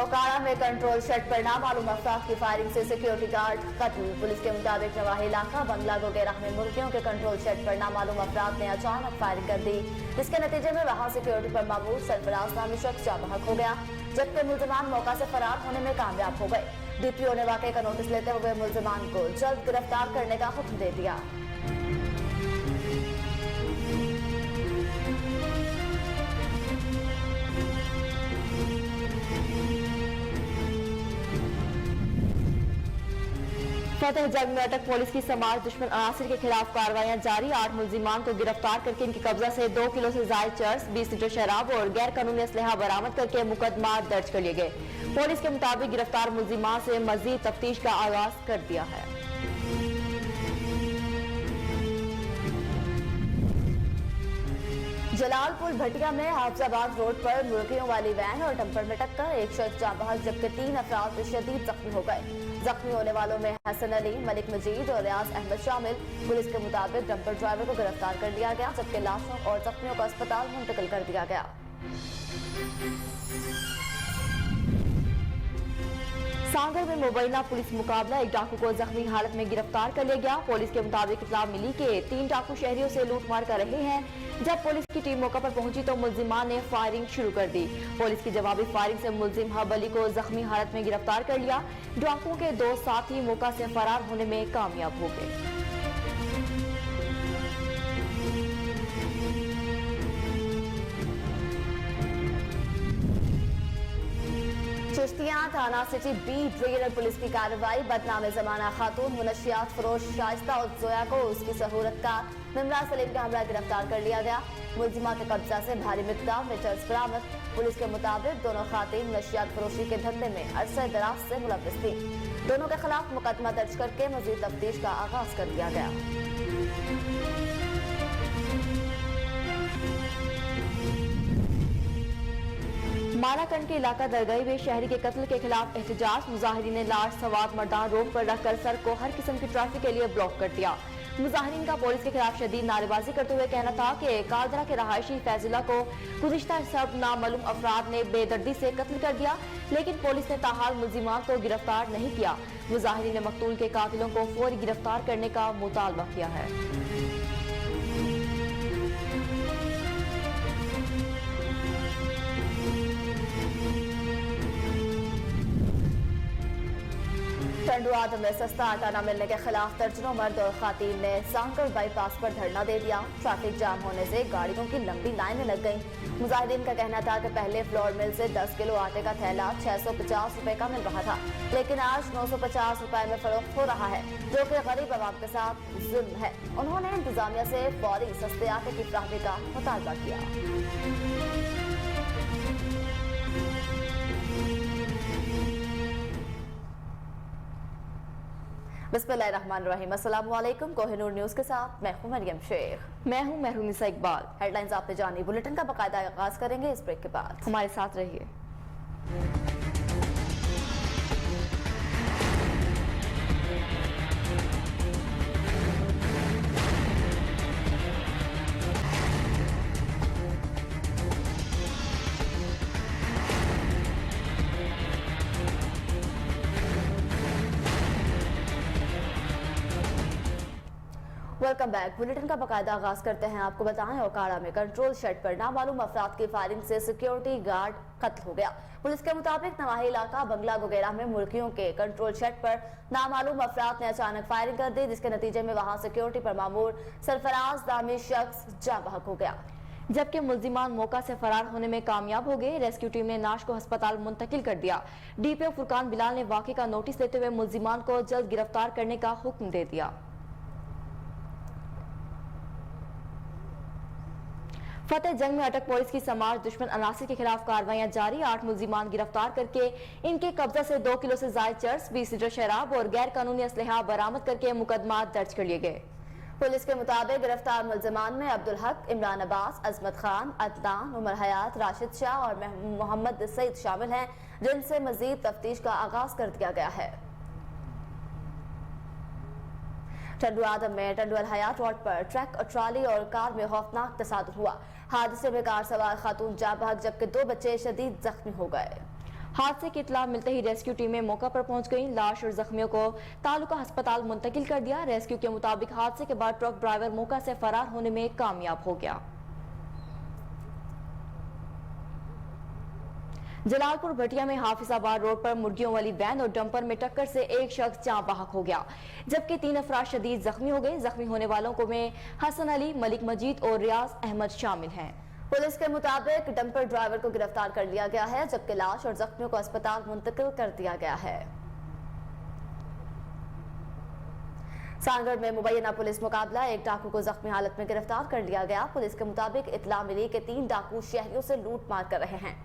ओकाड़ा में control shade पर नामालूम अफराद की फायरिंग से सिक्योरिटी गार्ड कत्ल। पुलिस के मुताबिक नवाही इलाका बंगला गोगेरा में मुर्गियों के कंट्रोल शेड पर नामालूम अफराद ने अचानक फायरिंग कर दी, जिसके नतीजे में वहां सिक्योरिटी पर मामूर सरफराज नामी शख्स जाँ बहक हो गया, जबकि मुलजमान मौका से फरार होने में कामयाब हो गए। DPO ने वाकये का नोटिस लेते हुए मुलजमान को जल्द गिरफ्तार करने का हुक्म दे दिया। फतेह जंग में अटक पुलिस की समाज दुश्मन अनासिर के खिलाफ कार्रवाइयां जारी। 8 मुलजिमान को गिरफ्तार करके इनके कब्जा से 2 किलो से जायद चर्स, 20 लीटर शराब और गैर कानूनी असलहा बरामद करके मुकदमा दर्ज कर लिए गए। पुलिस के मुताबिक गिरफ्तार मुलजिमान से मजीद तफ्तीश का आगाज कर दिया है। जलालपुर भटिया में हाफजाबाद रोड पर मुर्गियों वाली वैन और डंपर में टक्कर, एक शख्स जाँ बहक जबकि 3 अफराद शदीद जख्मी हो गए। जख्मी होने वालों में हसन अली, मलिक मजीद और रियाज अहमद शामिल। पुलिस के मुताबिक डंपर ड्राइवर को गिरफ्तार कर लिया गया, जबकि लाशों और जख्मियों को अस्पताल मुंतकिल कर दिया गया। सांगर में मुबैना पुलिस मुकाबला, एक डाकू को जख्मी हालत में गिरफ्तार कर लिया गया। पुलिस के मुताबिक इत्तला मिली कि 3 डाकू शहरियों से लूटमार कर रहे हैं। जब पुलिस की टीम मौका पर पहुंची तो मुलजिमान ने फायरिंग शुरू कर दी। पुलिस की जवाबी फायरिंग से मुलजिम हब अली को जख्मी हालत में गिरफ्तार कर लिया। डाकुओं के 2 साथी मौका से फरार होने में कामयाब हो गए। चिश्तियां थाना सिटी बी डिवीजनल पुलिस की कार्रवाई। बदनाम जमाना खातून मुनशियात फरोश शाइस्ता और जोया को उसकी सहूरत का मिमरा सलीम का हमरा गिरफ्तार कर लिया गया। मुलजिमा के कब्जा से भारी मिकदार में चर्स बरामद। पुलिस के मुताबिक दोनों खातून मुनशियात फरोशी के धंधे में अरसे दराज से मुलव्विस थी। दोनों के खिलाफ मुकदमा दर्ज करके मजीद तफ्तीश का आगाज कर दिया गया। माराकंड के इलाका दरगाही में शहरी के कत्ल के खिलाफ एहतजाज। मुजाहिरीन ने लाश सवार मर्दान रोड पर रखकर सड़क को हर किस्म की ट्रैफिक के लिए ब्लॉक कर दिया। मुजाहिरीन का पुलिस के खिलाफ शदीद नारेबाजी करते हुए कहना था कि कालदरा के रहायशी फैजुल्ला को गुज़िश्ता सब नामालूम अफराद ने बेदर्दी से कत्ल कर दिया, लेकिन पुलिस ने ताहाल मुलजिमान को गिरफ्तार नहीं किया। मुजाहिरीन ने मकतूल के कातिलों को फौरी गिरफ्तार करने का मुतालबा किया है। टंडुआद में सस्ता आटा न मिलने के खिलाफ दर्जनों मर्द और खातीन ने सांकर बाईपास पर धरना दे दिया। ट्रैफिक जाम होने से गाड़ियों की लंबी लाइनें लग गईं। मुजाहिदीन का कहना था कि पहले फ्लोर मिल से 10 किलो आटे का थैला 650 रुपए का मिल रहा था, लेकिन आज 950 रुपए में फरोख्त हो रहा है, जो कि गरीब आवाम के साथ जुल्म है। उन्होंने इंतजामिया से फौरी सस्ते आटे की फराहमी का मुतालबा किया। बिस्मिल्लाहिर्रहमानिर्रहीम। अस्सलाम वालेकुम। कोहिनूर न्यूज के साथ मैं हूं मरियम शेख। मैं हूं महरूनिसा इकबाल। हेडलाइंस आपने जानी, बुलेटिन का बाकायदा आगाज करेंगे इस ब्रेक के बाद। हमारे साथ रहिए। Welcome back. बुलेटिन का बाकायदा आगाज करते हैं। आपको बताएं, ओकाड़ा में कंट्रोल शेड पर नामालूम अफराद की फायरिंग से सिक्योरिटी गार्ड कत्ल हो गया। पुलिस के मुताबिक नवाही इलाका बंगला गोगेरा में मुर्गियों के कंट्रोल शेड पर नामालूम अफराद ने अचानक फायरिंग कर दी, जिसके नतीजे में वहां सिक्योरिटी पर मामूर सरफराज नामी शख्स जाँ बहक हो गया, जबकि मुलजिमान मौका से फरार होने में कामयाब हो गए। रेस्क्यू टीम ने नाश को अस्पताल मुंतकिल कर दिया। DPO फुरकान बिलाल ने वाकये का नोटिस लेते हुए मुलजिमान को जल्द गिरफ्तार करने का हुक्म दे दिया। फतेह जंग में अटक पुलिस की समाज दुश्मन अनासिर के खिलाफ कार्रवाइयां जारी। 8 मुलजिमान गिरफ्तार करके इनके कब्जा से 2 किलो से जायद चर्स, 20 लीटर शराब और गैर कानूनी असलहा बरामद करके मुकदमा दर्ज कर लिए गए। पुलिस के मुताबिक गिरफ्तार मुलजिमान में अब्दुल हक, इमरान अब्बास, अजमत खान, अदनान, उमर हयात, राशिद शाह और मोहम्मद सईद शामिल हैं, जिनसे मजीद तफ्तीश का आगाज कर दिया गया है। टंडुआद में टंडुअल हयात रोड पर ट्रक और ट्राली और कार में खौफनाक तसादुम हुआ। हादसे में कार सवार खातून जाँ बहक जबकि 2 बच्चे शदीद जख्मी हो गए। हादसे की इत्तला मिलते ही रेस्क्यू टीमें मौका पर पहुंच गईं। लाश और जख्मियों को तालुका अस्पताल मुंतकिल कर दिया। रेस्क्यू के मुताबिक हादसे के बाद ट्रक ड्राइवर मौका से फरार होने में कामयाब हो गया। जलालपुर भटिया में हाफिजाबाद रोड पर मुर्गियों वाली वैन और डंपर में टक्कर से एक शख्स जाँ बहक हो गया, जबकि 3 अफराद शदीद जख्मी हो गए। जख्मी होने वालों को में हसन अली, मलिक मजीद और रियाज अहमद शामिल हैं। पुलिस के मुताबिक डंपर ड्राइवर को गिरफ्तार कर लिया गया है, जबकि लाश और जख्मियों को अस्पताल मुंतकिल कर दिया गया है। सानगढ़ में मुबैना पुलिस मुकाबला, एक डाकू को जख्मी हालत में गिरफ्तार कर लिया गया। पुलिस के मुताबिक इत्तला मिली कि 3 डाकू शहरियों से लूट मार कर रहे हैं।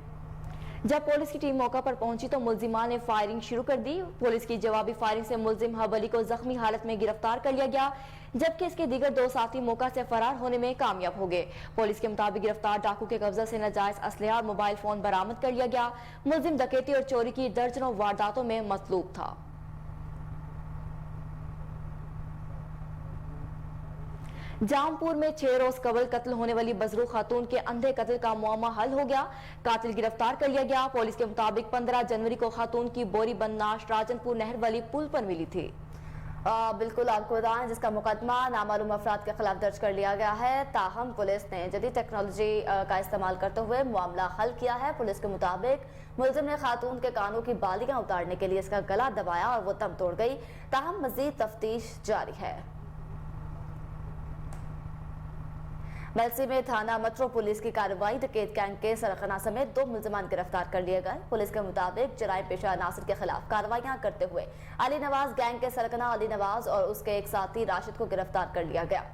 जब पुलिस की टीम मौका पर पहुंची तो मुल्जिमान ने फायरिंग शुरू कर दी। पुलिस की जवाबी फायरिंग से मुल्जिम हब अली को जख्मी हालत में गिरफ्तार कर लिया गया, जबकि इसके दीगर 2 साथी मौका से फरार होने में कामयाब हो गए। पुलिस के मुताबिक गिरफ्तार डाकू के कब्जा से नाजायज असलहा और मोबाइल फोन बरामद कर लिया गया। मुल्जिम डकैती और चोरी की दर्जनों वारदातों में मतलूब था। जामपुर में 6 रोज कबल कत्ल होने वाली बजरू खातून के अंधे कत्ल का मुआमा हल हो गया। कातिल गिरफ्तार कर लिया गया। पुलिस के मुताबिक 15 जनवरी को खातून की बोरी बंद नाश राजनपुर नहर वाली पुल पर मिली थी। बिल्कुल आपको बताएं, जिसका मुकदमा नामालूम अफराद के खिलाफ दर्ज कर लिया गया है। ताहम पुलिस ने जदीद टेक्नोलॉजी का इस्तेमाल करते हुए मामला हल किया है। पुलिस के मुताबिक मुलजिम ने खातून के कानों की बालियां उतारने के लिए इसका गला दबाया और वो दम तोड़ गई। ताहम मजीद तफ्तीश जारी है। मेलसी में थाना मेट्रो पुलिस की कार्रवाई, डकैत गैंग के सरगना समेत 2 मुल्जिमान गिरफ्तार कर लिए गए। पुलिस के मुताबिक जराइम पेशा नासिर के खिलाफ कार्रवाइयां करते हुए अली नवाज गैंग के सरगना अली नवाज और उसके एक साथी राशिद को गिरफ्तार कर लिया गया।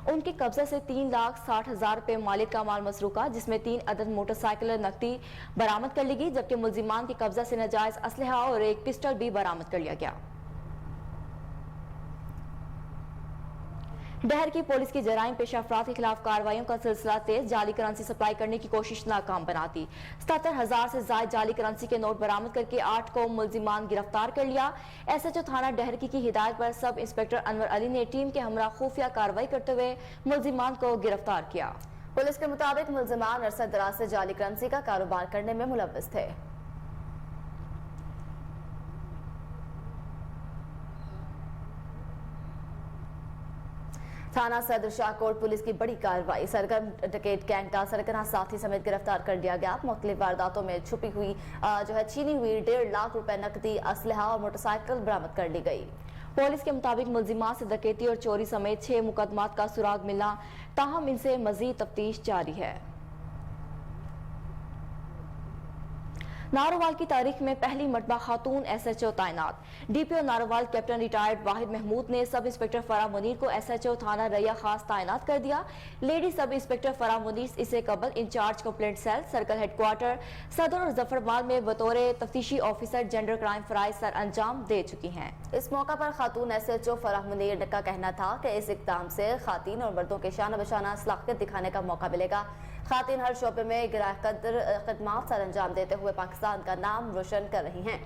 उनके कब्जे से 3,60,000 रुपए मालिक का माल मसरूका, जिसमें 3 अदद मोटरसाइकिल नकदी बरामद कर ली गई, जबकि मुल्जिमान के कब्जा से नाजायज असलहा और एक पिस्टल भी बरामद कर लिया गया। डहर की पुलिस की जराइम पेशा अफराद के खिलाफ कार्रवाइयों का सिलसिला तेज। जाली करेंसी सप्लाई करने की कोशिश नाकाम बनाती 77,000 से ज्यादा जाली करेंसी के नोट बरामद करके 8 को मुल्जिमान गिरफ्तार कर लिया। SHO थाना डहर की हिदायत पर सब इंस्पेक्टर अनवर अली ने टीम के हमरा खुफिया कार्रवाई करते हुए मुल्जिमान को गिरफ्तार किया। पुलिस के मुताबिक मुल्जिमान अरसा दराज से जाली करेंसी का कारोबार करने में मुलव्वस थे। थाना सदर शाहकोट पुलिस की बड़ी कार्रवाई, सरगर्म डकैत गैंग का सरगना साथी समेत गिरफ्तार कर लिया गया। मुख्तलिफ वारदातों में छुपी हुई छीनी हुई 1.5 लाख रुपए नकदी, असलहा और मोटरसाइकिल बरामद कर ली गई। पुलिस के मुताबिक मुल्जिमान से डकैती और चोरी समेत 6 मुकदमात का सुराग मिला, ताहम इनसे मजीद तफ्तीश जारी है। नारोवाल की तारीख में पहली मरतबा खातून SHO तैनात। DPO नारोवाल कैप्टन रिटायर्ड वाहिद महमूद ने सब इंस्पेक्टर फराह मुनीर को SHO थाना रैया खास तैनात कर दिया। Lady sub inspector Farah Munir इससे कबल incharge complaint cell circle headquarter सदर और जफरबाद में बतौर तफ्तीशी ऑफिसर जेंडर क्राइम फराइज सर अंजाम दे चुकी हैं। इस मौका पर खातून SHO फराह मुनीर का कहना था कि इस इक़दाम से खातीन और मर्दों के शाना बशाना सलाहियत दिखाने का मौका मिलेगा। खातीन हर शोबे में गिराए कदर खिदमात सर अंजाम देते हुए पाकिस्तान का नाम रोशन कर रही हैं।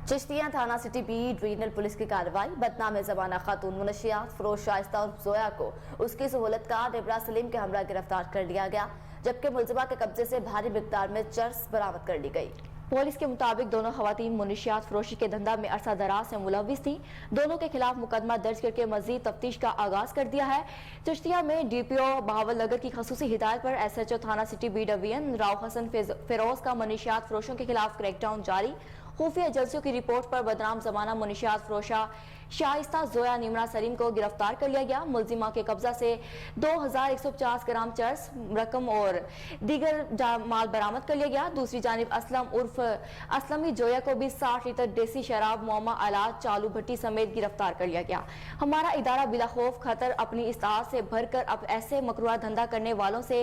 चिश्तिया थाना सिटी बी रीजनल पुलिस की कार्रवाई, बदनाम जमाना खातून मुनशियात फरोज शाइस्ता और जोया को उसकी सहूलत का नेबरा सलीम के हमरा गिरफ्तार कर लिया गया, जबकि मुलजिमा के कब्जे से भारी मिकदार में चर्स बरामद कर ली गई। पुलिस के मुताबिक दोनों खवातीन मुनशियात फरोशी के धंधा में अरसा दराज से मुलविस थी। दोनों के खिलाफ मुकदमा दर्ज करके मजीद तफ्तीश का आगाज कर दिया है। चिश्तिया में DPO बहावल नगर की खसूसी हिदायत पर SHO थाना city B division Rao Hasan Firoz का मुनशियात फरोशों के खिलाफ क्रैकडाउन जारी। खुफिया एजेंसियों की रिपोर्ट पर बदनाम जमाना मुनशियात फरोशा शाइस्ता जोया निमरा सलीम को गिरफ्तार कर लिया गया। मुल्जिमा के कब्जा से 2150 ग्राम चर्स रकम और दीगर माल बरामद कर लिया गया। दूसरी जानिब असलम उर्फ असलमी जोया को भी 60 लीटर देसी शराब मोमा आलात चालू भट्टी समेत गिरफ्तार कर लिया गया। हमारा इदारा बिला खौफ खतर अपनी इस्तात से भरकर अब ऐसे मकरूहा धंधा करने वालों से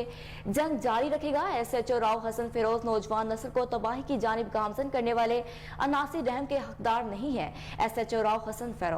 जंग जारी रखेगा। SHO राव हसन फिरोज नौजवान नस्ल को तबाही की जानिब गामजन करने वाले अनासी रहम के हकदार नहीं है। SHO राव हसन फिरोज।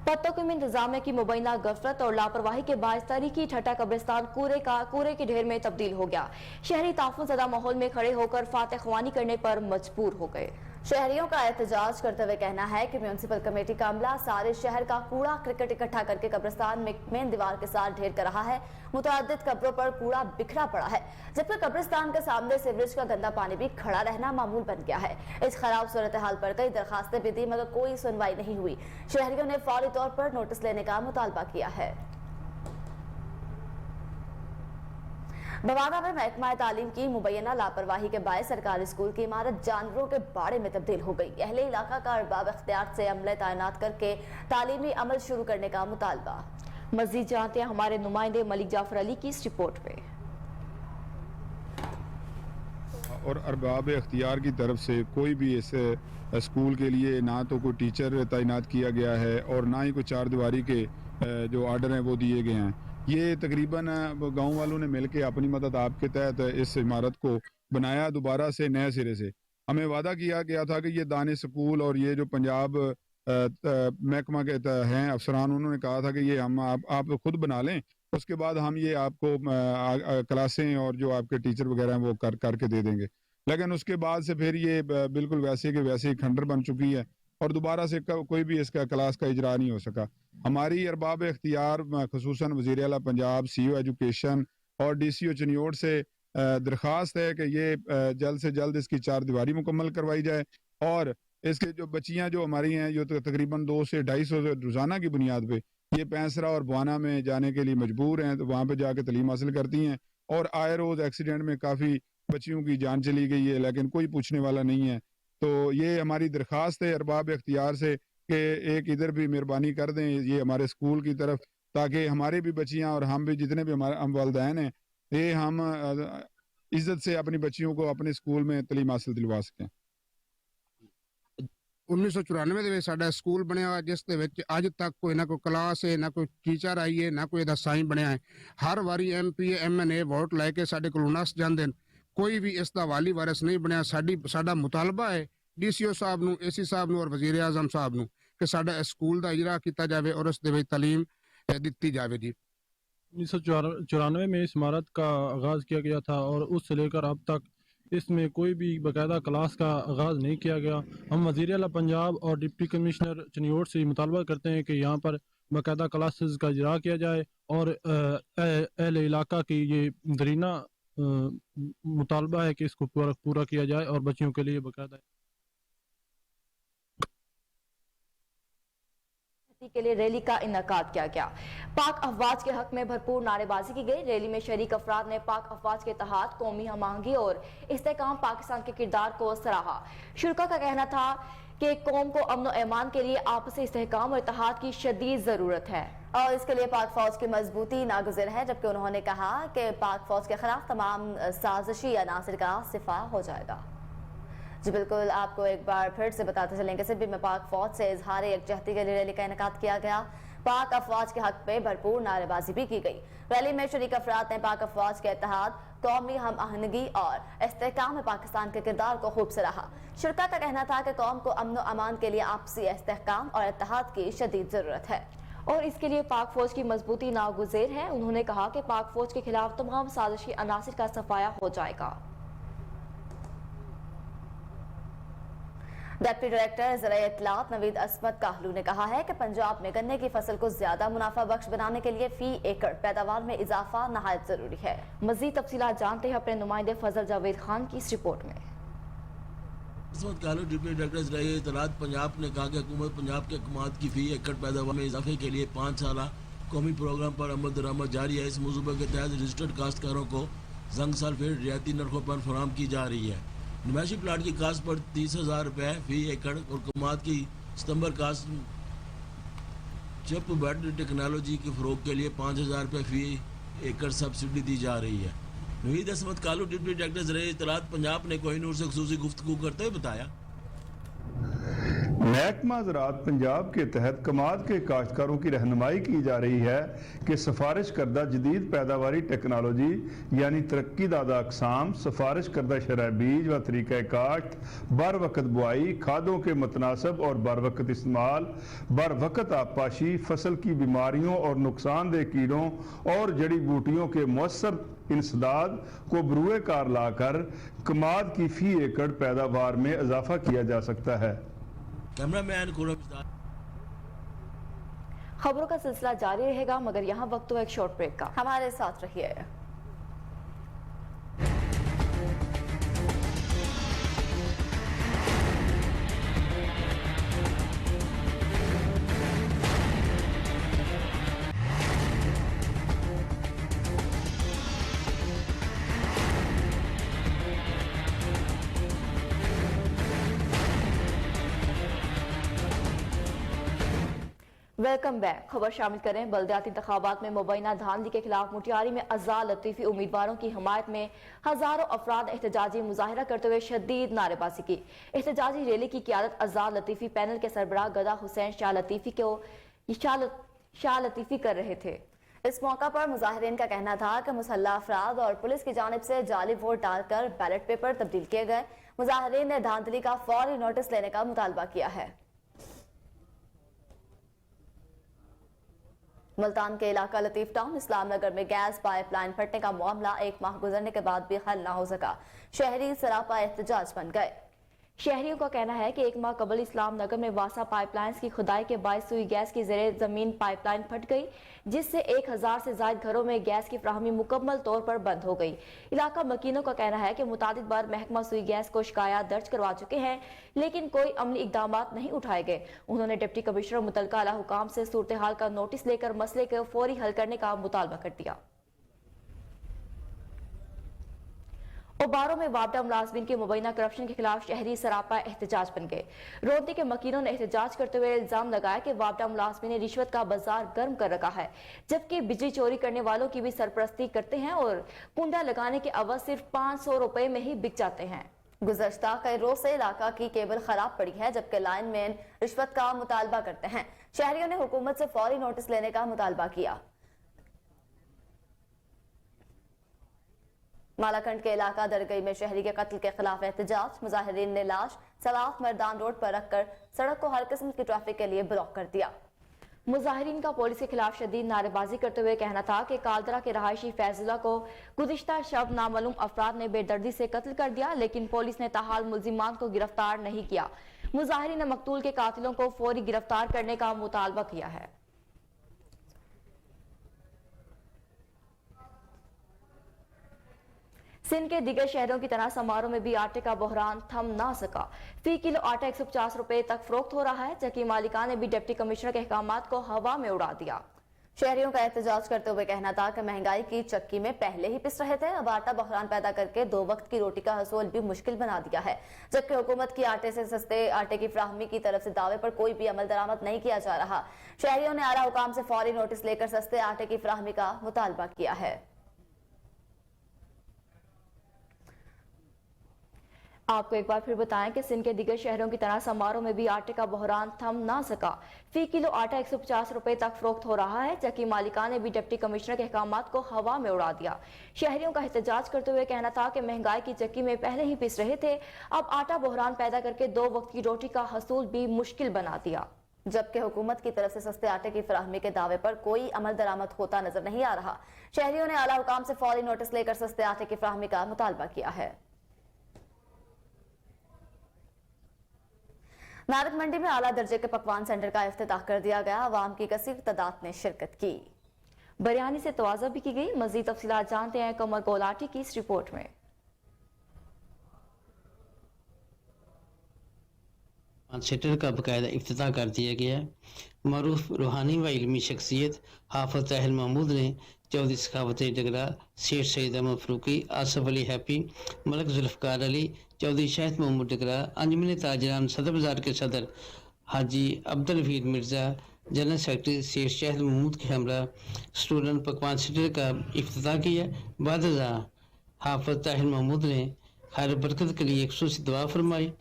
पत्तों में इंतजामिया की मुबैना गफलत और लापरवाही के बायस तारीखी ठट्टा कब्रिस्तान कूड़े के ढेर में तब्दील हो गया। शहरी ताफुन ज़दा माहौल में खड़े होकर फातह ख्वानी करने पर मजबूर हो गए। शहरियों का एहतजाज करते हुए कहना है कि म्यूनिसिपल कमेटी का अमला सारे शहर का कूड़ा क्रिकेट इकट्ठा करके कब्रिस्तान में मेन दीवार के साथ ढेर कर रहा है। मुतअद्दिद कब्रों पर कूड़ा बिखरा पड़ा है, जबकि कब्रिस्तान के सामने सीवरेज का गंदा पानी भी खड़ा रहना मामूल बन गया है। इस खराब सूरत हाल पर कई दरखास्तें भी दी मगर कोई सुनवाई नहीं हुई। शहरियों ने फौरी तौर पर नोटिस लेने का मुतालबा किया है। बवाना में महकमा तालीम की मुबैना लापरवाही के बायस सरकारी स्कूल की इमारत जानवरों के बाड़े में तब्दील हो गई। अहले इलाका का अरबाब इख्तियार से अमले तैनात करके तालीमी अमल शुरू करने का मुतालबा। मजीद जानते हैं हमारे नुमाइंदे मलिक जाफर अली की इस रिपोर्ट में। और अरबाब इख्तियार की तरफ से कोई भी इस स्कूल के लिए ना तो कोई टीचर तैनात किया गया है और ना ही कोई चार दीवारी के जो आर्डर हैं वो दिए गए हैं। ये तकरीबन गांव वालों ने मिलकर अपनी मदद आपके तहत इस इमारत को बनाया दोबारा से नए सिरे से। हमें वादा किया गया था कि ये दानिश स्कूल और ये जो पंजाब महकमा के हैं अफसरान, उन्होंने कहा था कि ये हम आप खुद बना लें, उसके बाद हम ये आपको क्लासें और जो आपके टीचर वगैरह हैं वो करके दे देंगे। लेकिन उसके बाद से फिर ये बिल्कुल वैसे के वैसे ही खंडर बन चुकी है और दोबारा से कोई भी इसका क्लास का इजरा नहीं हो सका। हमारी अरबाब इख्तियार खुसूसन वज़ीर आला पंजाब, CEO एजुकेशन और DCO चनियोट से दरख्वास्त है कि ये जल्द से जल्द इसकी चार दीवारी मुकम्मल करवाई जाए और इसके जो बच्चियां जो हमारी हैं जो तकरीबन 200 से 250 रोज़ाना की बुनियाद पे ये पैंसरा और बुआना में जाने के लिए मजबूर हैं, तो वहाँ पे जाके तालीम हासिल करती हैं और आए रोज़ एक्सीडेंट में काफ़ी बच्चियों की जान चली गई है, लेकिन कोई पूछने वाला नहीं है। तो ये हमारी दरख्वास्त है अरबाब इख्तियार से कि एक इधर भी मेहरबानी कर दें ये हमारे स्कूल की तरफ, ताकि हमारे भी बच्चियां और हम भी जितने भी हमारे हम वालिदैन हैं ये हम इज्जत से अपनी बच्चियों को अपने स्कूल में तालीम हासिल दिलवा सकें। 1994 ਦੇ ਸਾਡਾ ਸਕੂਲ ਬਣਿਆ ਜਿਸ ਦੇ ਵਿੱਚ ਅੱਜ ਤੱਕ ਕੋਈ ਨਾ ਕੋਈ ਕਲਾਸ ਹੈ, ਨਾ ਕੋਈ ਟੀਚਰ ਆਈ ਹੈ, ਨਾ ਕੋਈ ਇਹਦਾ ਸਾਈਨ ਬਣਿਆ ਹੈ। ਹਰ ਵਾਰੀ MP MNA ਵੋਟ ਲੈ ਕੇ ਸਾਡੇ ਕੋਲ ਨਸ ਜਾਂਦੇ ਨੇ, ਕੋਈ ਵੀ ਇਸ ਦਾ ਵਾਲੀ ਵਾਰਿਸ ਨਹੀਂ ਬਣਿਆ। ਸਾਡਾ ਮੁਤਾਲਬਾ ਹੈ DCO ਸਾਹਿਬ ਨੂੰ, AC ਸਾਹਿਬ ਨੂੰ ਔਰ ਵਜ਼ੀਰ ਆਜ਼ਮ ਸਾਹਿਬ ਨੂੰ ਕਿ ਸਾਡਾ ਇਸ ਸਕੂਲ ਦਾ ਇਜਰਾ ਕੀਤਾ ਜਾਵੇ और ਉਸ ਦੇ ਵਿੱਚ ਤਾਲੀਮ ਦਿੱਤੀ ਜਾਵੇ जी। 1994 में इस इमारत का आगाज़ किया गया था और उससे लेकर अब तक इसमें कोई भी बाकायदा क्लास का आगाज़ नहीं किया गया। हम वज़ीर आला पंजाब और डिप्टी कमिश्नर चनियोट से मुतालबा करते हैं कि यहाँ पर बाकायदा क्लासेस का इजरा किया जाए और अहले इलाका की ये दरीना मुतालबा है कि इसको पूरा किया जाए और बच्चियों के लिए बाकायदा के लिए रैली का इनकाद किया गया। पाक अफवाज के हक में भरपूर नारेबाजी की गई। रैली में शरीक अफराद ने पाक अफवाज के इत्तेहाद, कौमी हमआहंगी और इस्तेहकाम पाकिस्तान के किरदार को सराहा। शुरका का कहना था कि कौम को अमन और ईमान के लिए आपसी इस्तेहकाम और इत्तेहाद की शदीद जरूरत है और इसके लिए पाक फौज की मजबूती नागुज़िर है। जबकि उन्होंने कहा कि पाक फौज के खिलाफ तमाम साजिशी अनासिर का सिफा हो जाएगा। जी बिल्कुल, आपको एक बार फिर से बताते चलेंगे सिर्फ में पाक फौज से इजहार यकजहती के लिए रैली का इनेकाद किया गया। पाक अफवाज के हक पे भरपूर नारेबाजी भी की गई। रैली में शरीक अफराद ने पाक अफवाज के इत्तेहाद, कौमी हम आहंगी और इस्तेहकाम में पाकिस्तान के किरदार को खूब सराहा। शुरका का कहना था कि कौम को अमन और अमान के लिए आपसी इस्तेहकाम और इत्तेहाद की शदीद जरूरत है और इसके लिए पाक फौज की मजबूती नागुज़िर है। उन्होंने कहा कि पाक फौज के खिलाफ तमाम साजिशी अनासिर का सफाया हो जाएगा। डिप्टी डायरेक्टर ज़राए इत्तलात नवीद असमत काहलू ने कहा है कि पंजाब में गन्ने की फसल को ज्यादा मुनाफा बख्श बनाने के लिए फी एकड़ पैदावार में इजाफा नहायत जरूरी है। मजीद तफसीलात जानते हैं अपने नुमाइंदे फजल जावेद खान की इस रिपोर्ट में। असमत काहलू डिप्टी डायरेक्टर ज़राए इत्तलात पंजाब ने कहा कि हुकूमत पंजाब के हुकूमत की फी एकड़ पैदावार में इजाफे के लिए 5 साला कौमी प्रोग्राम पर अमल दरामद जारी है। इस मनसूबे के तहत रजिस्टर्ड काश्तकारों को जंग साल फिर रियायती नरखों पर फराहम की जा रही है। नुमाइशी प्लाट की काश्त पर 30,000 रुपये फी एकड़ और कमात की सितंबर काश्त चिप बेड टेक्नोलॉजी के फ़रोग के लिए 5,000 रुपये फी एकड़ सब्सिडी दी जा रही है। नवीद असमत कालू डिप्टी डायरेक्टर ज़राए इत्तलात पंजाब ने कोहिनूर से खुसूसी गुफ्तगू करते हुए बताया, महकमा ज़राअत पंजाब के तहत कमाद के काश्तकारों की रहनुमाई की जा रही है कि सिफारिश करदा जदीद पैदावारी टेक्नोलॉजी यानी तरक्की दादा अकसाम, सिफारिश करदा शरह बीज व तरीक़ा काश्त, बर वक़्त बुआई, खादों के मुतनासब और बर वक़्त इस्तेमाल, बर वक़्त आबपाशी, फसल की बीमारियों और नुकसानदेह कीड़ों और जड़ी बूटियों के मौसर इंसदाद को बरूए कार लाकर कमाद की फी एकड़ पैदावार में इजाफा किया जा सकता है। कैमरामैन खबरों का सिलसिला जारी रहेगा, मगर यहाँ वक्त तो एक शॉर्ट ब्रेक का। हमारे साथ रहिए। Welcome back. खबर शामिल करें। बल्दियाती इंतखाबात में मुबैना धांधली के खिलाफ मुटियारी में अज़ार लतीफ़ी उम्मीदवारों की हमायत में हजारों अफराद एहतजाजी मुजाहिरा करते हुए शदीद नारेबाजी की। एहतजाजी रैली की क़ियादत अज़ार लतीफ़ी पैनल के सरबराह गदा हुसैन शाह लतीफ़ी कर रहे थे। इस मौका पर मुजाहिरीन का कहना था कि मुसल्लह अफराद और पुलिस की जानिब से जाली वोट डालकर बैलेट पेपर तब्दील किए गए। मुजाहिरीन ने धांधली का फौरी नोटिस लेने का मुतालबा किया है। मुल्तान के इलाका लतीफ टाउन इस्लाम नगर में गैस पाइपलाइन फटने का मामला 1 माह गुजरने के बाद भी हल न हो सका। शहरी सरापा एहतजाज बन गए। शहरियों का कहना है कि 1 माह कबल इस्लाम नगर में वासा पाइपलाइंस की खुदाई के बायस हुई गैस की ज़ेरे ज़मीन पाइपलाइन फट गई, जिससे 1000 से ज़ायद घरों में गैस की फ्राहमी मुकम्मल तौर पर बंद हो गई। इलाका मकीनों का कहना है कि मुतादिद बार महकमा सुई गैस को शिकायत दर्ज करवा चुके हैं, लेकिन कोई अमली इकदामात नहीं उठाए गए। उन्होंने डिप्टी कमिश्नर और मुतल्लिका आला हुकाम से सूरत हाल का नोटिस लेकर मसले को फौरी हल करने का मुतालबा कर दिया। ओबारों में वापडा मुलाजमीन के मुबैना करप्शन के खिलाफ शहरी सरापा एहतजाज बन गए। रोहती के मकीनों ने एहतजाज करते हुए इल्जाम लगाया कि वापडा मुलाजमीन ने रिश्वत का बाजार गर्म कर रखा है, जबकि बिजली चोरी करने वालों की भी सरपरस्ती करते हैं और कुंडा लगाने के अवध सिर्फ 500 रुपए में ही बिक जाते हैं। गुज़श्ता कई रोज से इलाका की केबल खराब पड़ी है, जबकि लाइनमैन रिश्वत का मुतालबा करते हैं। शहरियों ने हुकूमत से फौरी नोटिस लेने का मुतालबा किया। मालाखंड के इलाका दरगई में शहरी के कत्ल के खिलाफ एहतजाज। मुजाहिरीन ने लाश सलाफ मैदान रोड पर रखकर सड़क को हर किस्म की ट्रैफिक के लिए ब्लॉक कर दिया। मुजाहिरीन का पुलिस के खिलाफ शदीद नारेबाजी करते हुए कहना था कि कालदरा के रहायशी फैजुल्ला को गुज़िश्ता शब नामालूम अफराद ने बेदर्दी से कत्ल कर दिया, लेकिन पुलिस ने ताहाल मुल्जिमान को गिरफ्तार नहीं किया। मुजाहिरीन ने मकतूल के कातिलों को फौरी गिरफ्तार करने का मुतालबा किया है। सिंध के दिगर शहरों की तरह समारोह में भी आटे का बहरान थम ना सका। फी किलो आटा 150 रुपए तक फरोख्त हो रहा है, जबकि मालिका ने भी डिप्टी कमिश्नर के अहकामात को हवा में उड़ा दिया। शहरियों का एहतजाज करते हुए कहना था कि महंगाई की चक्की में पहले ही पिस रहे थे, अब आटा बहरान पैदा करके 2 वक्त की रोटी का हसूल भी मुश्किल बना दिया है, जबकि हुकूमत की आटे से सस्ते आटे की फ्राहमी की तरफ से दावे पर कोई भी अमल दरामद नहीं किया जा रहा। शहरियों ने आला हुकाम से फौरी नोटिस लेकर सस्ते आटे की फ्राहमी का मुतालबा किया है। आपको एक बार फिर बताएं कि सिंध के दिगर शहरों की तरह समारोह में भी आटे का बहरान थम ना सका। फी किलो आटा 150 रुपए तक फरोख्त हो रहा है, जबकि मालिका ने भी डिप्टी कमिश्नर के अहकामात को हवा में उड़ा दिया। शहरियों का एहतजाज करते हुए कहना था कि महंगाई की चक्की में पहले ही पिस रहे थे, अब आटा बहरान पैदा करके 2 वक्त की रोटी का हसूल भी मुश्किल बना दिया, जबकि हुकूमत की तरफ से सस्ते आटे की फराहमी के दावे पर कोई अमल दरामद होता नजर नहीं आ रहा। शहरियों ने आला हुकाम से फौरी नोटिस लेकर सस्ते आटे की फराहमी का मुतालबा किया है। नारद मंडी में आला दर्जे के पकवान सेंटर का इफ्तिताह कर दिया गया। आवाम की कसीर तादाद ने शिरकत की। बिरयानी से तवाज़ा भी की गई। मजीद तफसीलात जानते हैं कमर गोलाटी की इस रिपोर्ट में। सेंटर का बाकायदा इफ्तिताह कर दिया गया। मरूफ रूहानी व इल्मी शख्सियत हाफिज ताहिर महमूद ने चौधरी सखावत डगरा, शेख सईद अहमद फरूकी, आसफ अली हैप्पी, मलक जुल्फकार अली, चौधरी शाहिद मोहम्मद डगरा, अंजुमन ताजरान सदर बाजार के सदर हाजी अब्दुल हफीज मिर्ज़ा, जनरल सेक्रेटरी शेख शाहिद महमूद के हमरा स्टूडेंट पकवान सेंटर का इफ्तिताह किया। बाद हाफिज ताहिर महमूद ने खैर बरकत के लिए 100 से दुआ फरमाई।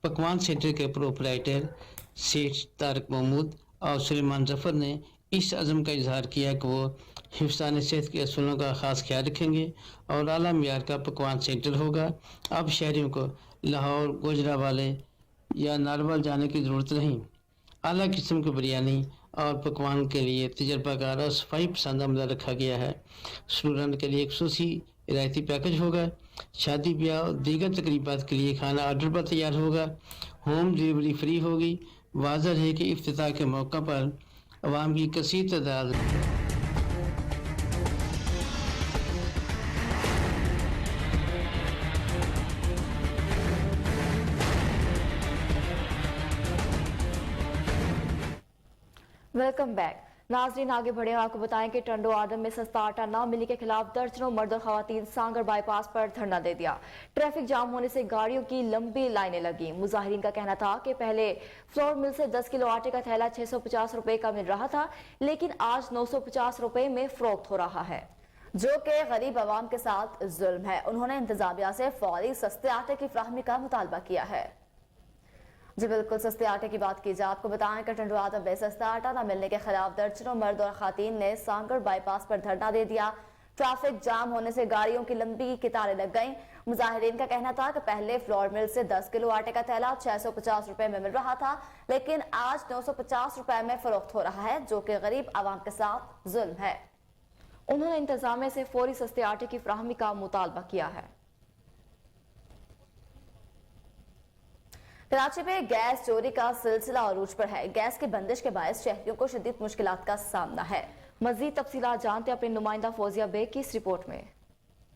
पकवान सेंटर के प्रोपराइटर सेठ तारक महमूद और सुलेमान जफर ने इस अज़म का इजहार किया कि वो हिफ्ज़ान सेहत के असूलों का ख़ास ख्याल रखेंगे और आला मियार का पकवान सेंटर होगा। अब शहरियों को लाहौर, गुजरावाले या नारवल जाने की ज़रूरत नहीं। आला किस्म की बिरयानी और पकवान के लिए तजर्बाकार और सफाई पसंद अमला रखा गया है। स्टूडेंट के लिए खुसूसी रियायती पैकेज होगा। शादी ब्याह और दीगर तकरीबात के लिए खाना ऑर्डर पर तैयार होगा। होम डिलीवरी फ्री होगी। वाज़ह है कि इफ्तिताह के मौका पर अवाम की कसीर तादाद वेलकम बैक। नाजरीन आगे बढ़े और आपको बताएं कि टंडो आदम में सस्ता आटा न मिलने के खिलाफ दर्जनों मर्द और खवातीन सांगर बाईपास पर धरना दे दिया। ट्रैफिक जाम होने से गाड़ियों की लंबी लाइनें लगी। मुजाहिरीन का कहना था कि पहले फ्लोर मिल से 10 किलो आटे का थैला 650 रुपए का मिल रहा था, लेकिन आज 950 रुपए में फरोख्त हो रहा है, जो कि गरीब आवाम के साथ जुल्म है। उन्होंने इंतजामिया से फौरी सस्ते आटे की फ्राहमी का मुतालबा किया है। जी बिल्कुल, सस्ते आटे की बात की जाए, आपको बताएं कि टंडो आदम में सस्ता आटा न मिलने के खिलाफ दर्जनों मर्द और खातीन ने सांगड़ बाईपास पर धरना दे दिया। ट्रैफिक जाम होने से गाड़ियों की लंबी कतारें लग गईं। मुजाहिरीन का कहना था कि पहले फ्लोर मिल से 10 किलो आटे का थैला 650 रुपए में मिल रहा था, लेकिन आज 950 रुपए में फरोख्त हो रहा है, जो कि गरीब आवाम के साथ जुल्म है। उन्होंने इंतजामिया से फौरी सस्ते आटे की फ्राहमी का मुतालबा किया है। कराची में गैस चोरी का सिलसिला अरूज पर है। गैस की बंदिश के बायस शहरियों को शदीद मुश्किलात का सामना है। मजीद तफसीलात जानते अपने नुमाइंदा फौजिया बेग की इस रिपोर्ट में।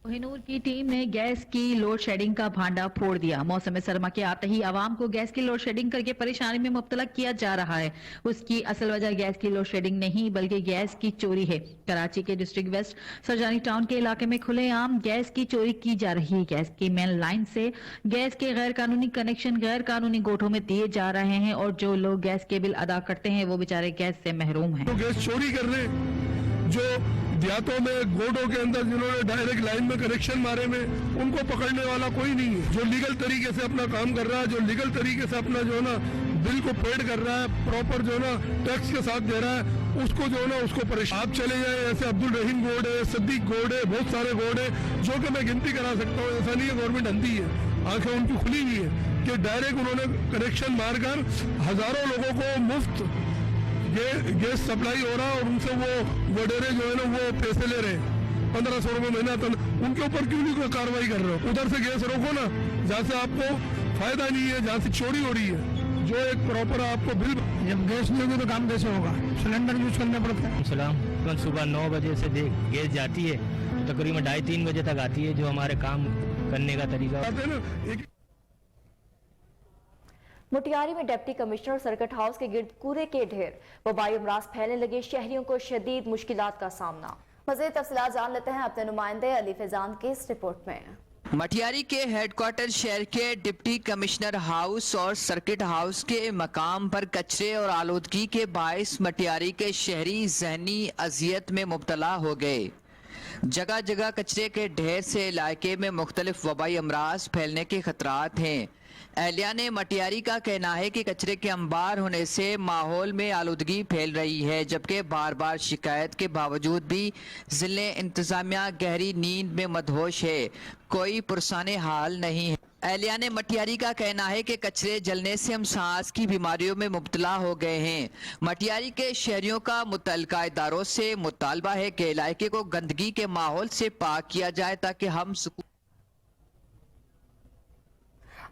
कोहिनूर की टीम ने गैस की लोड शेडिंग का भांडा फोड़ दिया। मौसम सरमा के आते ही आवाम को गैस की लोड शेडिंग करके परेशानी में मुब्तला किया जा रहा है। उसकी असल वजह गैस की लोड शेडिंग नहीं बल्कि गैस की चोरी है। कराची के डिस्ट्रिक्ट वेस्ट सरजानी टाउन के इलाके में खुलेआम गैस की चोरी की जा रही है। गैस की मेन लाइन से गैस के गैर कानूनी कनेक्शन गैर कानूनी गोठों में दिए जा रहे हैं और जो लोग गैस के बिल अदा करते हैं वो बेचारे गैस से महरूम हैं। तो गैस चोरी कर रहे, जो देहातों में गोडों के अंदर जिन्होंने डायरेक्ट लाइन में कनेक्शन मारे में, उनको पकड़ने वाला कोई नहीं है। जो लीगल तरीके से अपना काम कर रहा है, जो लीगल तरीके से अपना जो है ना बिल को पेड कर रहा है, प्रॉपर जो है ना टैक्स के साथ दे रहा है, उसको जो है ना उसको परेशान। आप चले जाए, ऐसे अब्दुल रहीम गोड है, सद्दीक गोड है, बहुत सारे गोड है, जो कि मैं गिनती करा सकता हूँ। ऐसा नहीं है गवर्नमेंट अंधी है, आंखें उनकी खुली हुई है कि डायरेक्ट उन्होंने कनेक्शन मारकर हजारों लोगों को मुफ्त गैस सप्लाई हो रहा है और उनसे वो वडेरे जो है ना वो पैसे ले रहे हैं 1500 रुपये महीना। तो उनके ऊपर क्यों नहीं कोई कार्रवाई कर रहे हो? उधर से गैस रोको ना, जहाँ से आपको फायदा नहीं है, जहाँ से चोरी हो रही है, जो एक प्रॉपर आपको बिल। जब गैस नहीं होगी तो काम कैसे होगा? सिलेंडर यूज करना पड़ता है। कल सुबह 9 बजे से गैस जाती है तो तकरीबन 2:30-3 बजे तक आती है, जो हमारे काम करने का तरीका। मुटियारी में डिप्टी कमिश्नर और सर्किट हाउस के गिर्द कूड़े के ढेर, वबाई अमराज फैलने लगे, शहरियों को शदीद मुश्किलात का सामना। मज़ीद तफसीलात जान लेते हैं अपने नुमाइंदे अली फैजान की इस रिपोर्ट में। मटियारी के हेडक्वार्टर शहर के डिप्टी कमिश्नर हाउस और सर्किट हाउस के मकाम पर कचरे और आलूदगी के बायस मटियारी के शहरी जहनी अजियत में मुब्तला हो गए। जगह जगह कचरे के ढेर से इलाके में मुख्तलिफ वबाई अमराज फैलने के खतरात हैं। एहलिया ने मटियारी का कहना है कि कचरे के अंबार होने से माहौल में आलूदगी फैल रही है, जबकि बार बार शिकायत के बावजूद भी जिले इंतजामिया गहरी नींद में मदहोश है, कोई पुरसाने हाल नहीं है। एहलिया ने मटियारी का कहना है कि कचरे जलने से हम सांस की बीमारियों में मुब्तला हो गए हैं। मटियारी के शहरियों का मुतल्लिका इदारों से मुतालबा है कि इलाके को गंदगी के माहौल से पाक किया जाए ताकि हम